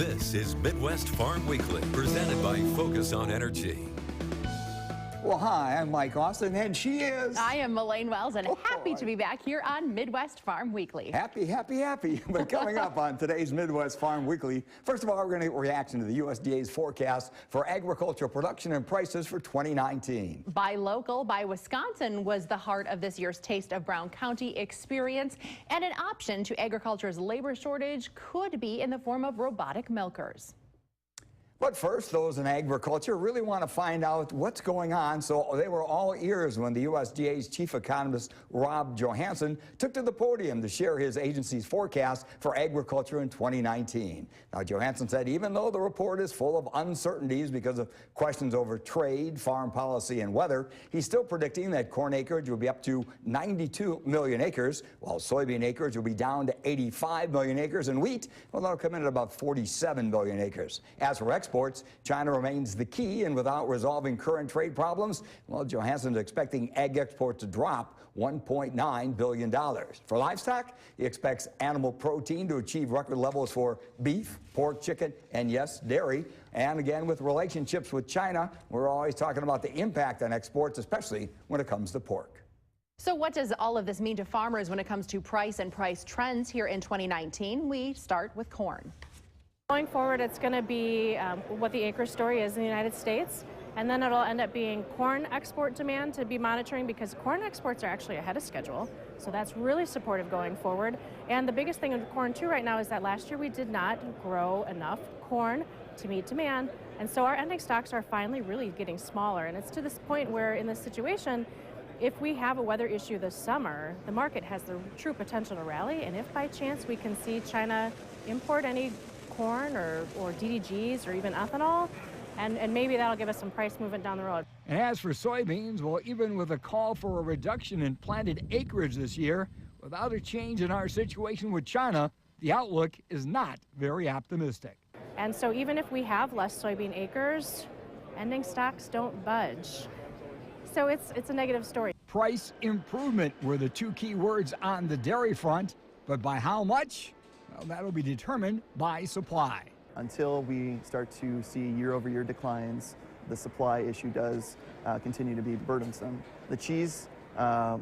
This is Midwest Farm Weekly, presented by Focus on Energy. Well, hi, I'm Mike Austin, and she is... I am Elaine Wells, and happy to be back here on Midwest Farm Weekly. Happy. But coming up on today's Midwest Farm Weekly, first of all, we're going to get a reaction to the USDA's forecast for agricultural production and prices for 2019. Buy local, buy Wisconsin was the heart of this year's Taste of Brown County experience, and an option to agriculture's labor shortage could be in the form of robotic milkers. But first, those in agriculture really want to find out what's going on, so they were all ears when the USDA's chief economist, Rob Johansson, took to the podium to share his agency's forecast for agriculture in 2019. Now, Johansson said even though the report is full of uncertainties because of questions over trade, farm policy, and weather, he's still predicting that corn acreage will be up to 92 million acres, while soybean acreage will be down to 85 million acres, and wheat, well, that'll come in at about 47 million acres. As for exports, China remains the key, and without resolving current trade problems, well, Johansson is expecting ag exports to drop $1.9 billion. For livestock, he expects animal protein to achieve record levels for beef, pork, chicken, and yes, dairy. And again, with relationships with China, we're always talking about the impact on exports, especially when it comes to pork. So what does all of this mean to farmers when it comes to price and price trends here in 2019? We start with corn. Going forward, it's going to be what the acre story is in the United States, and then it'll end up being corn export demand to be monitoring, because corn exports are actually ahead of schedule, so that's really supportive going forward. And the biggest thing with corn too right now is that last year we did not grow enough corn to meet demand, and so our ending stocks are finally really getting smaller, and it's to this point where in this situation, if we have a weather issue this summer, the market has the true potential to rally, and if by chance we can see China import any corn or DDGs or even ethanol, and maybe that'll give us some price movement down the road. And as for soybeans, well, even with a call for a reduction in planted acreage this year, without a change in our situation with China, the outlook is not very optimistic. And so even if we have less soybean acres, ending stocks don't budge. So it's a negative story. Price improvement were the two key words on the dairy front, but by how much? Well, that'll be determined by supply. Until we start to see year-over-year declines, the supply issue does continue to be burdensome. The cheese,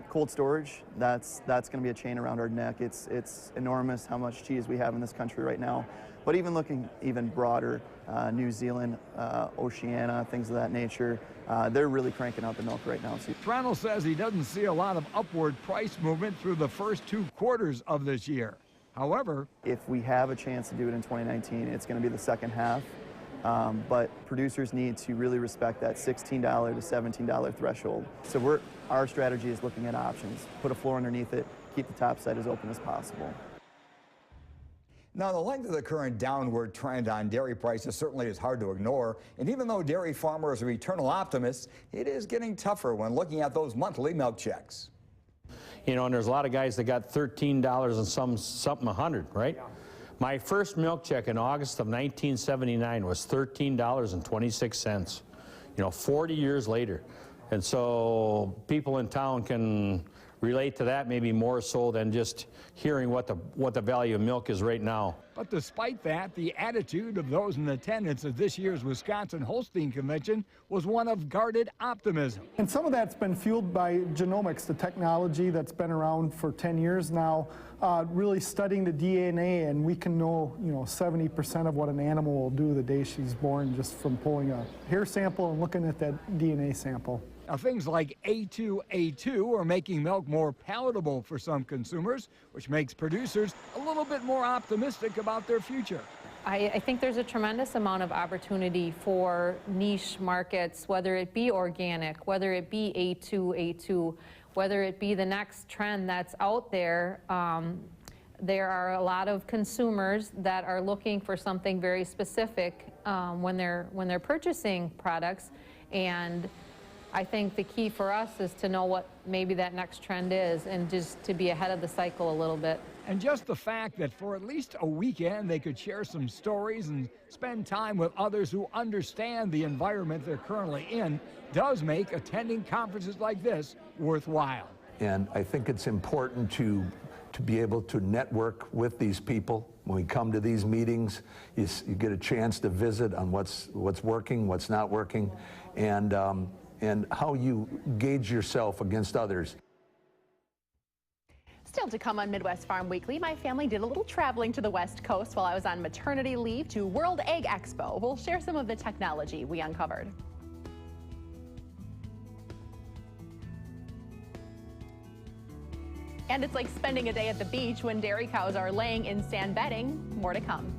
cold storage, that's going to be a chain around our neck. It's enormous how much cheese we have in this country right now. But even looking even broader, New Zealand, Oceania, things of that nature, they're really cranking out the milk right now. Trannell says he doesn't see a lot of upward price movement through the first 2 quarters of this year. However, if we have a chance to do it in 2019, it's going to be the second half. But producers need to really respect that $16 to $17 threshold. So our strategy is looking at options. Put a floor underneath it, keep the top side as open as possible. Now, the length of the current downward trend on dairy prices certainly is hard to ignore. And even though dairy farmers are eternal optimists, it is getting tougher when looking at those monthly milk checks. You know, and there's a lot of guys that got $13 and something 100, right? Yeah. My first milk check in August of 1979 was $13.26, you know, 40 years later. And so people in town can relate to that maybe more so than just hearing what the value of milk is right now. But despite that, the attitude of those in attendance at this year's Wisconsin Holstein Convention was one of guarded optimism. And some of that's been fueled by genomics, the technology that's been around for 10 years now, really studying the DNA, and we can know, 70% of what an animal will do the day she's born just from pulling a hair sample and looking at that DNA sample. Now, things like A2A2 are making milk more palatable for some consumers, which makes producers a little bit more optimistic about their future. I think there's a tremendous amount of opportunity for niche markets, whether it be organic, whether it be A2A2, whether it be the next trend that's out there. There are a lot of consumers that are looking for something very specific when they're purchasing products, and I think the key for us is to know what maybe that next trend is and just to be ahead of the cycle a little bit. And just the fact that for at least a weekend they could share some stories and spend time with others who understand the environment they're currently in does make attending conferences like this worthwhile. And I think it's important to to be able to network with these people. When we come to these meetings, you get a chance to visit on what's working, what's not working, and how you gauge yourself against others. Still to come on Midwest Farm Weekly, my family did a little traveling to the West Coast while I was on maternity leave to World Egg Expo. We'll share some of the technology we uncovered. And it's like spending a day at the beach when dairy cows are laying in sand bedding. More to come.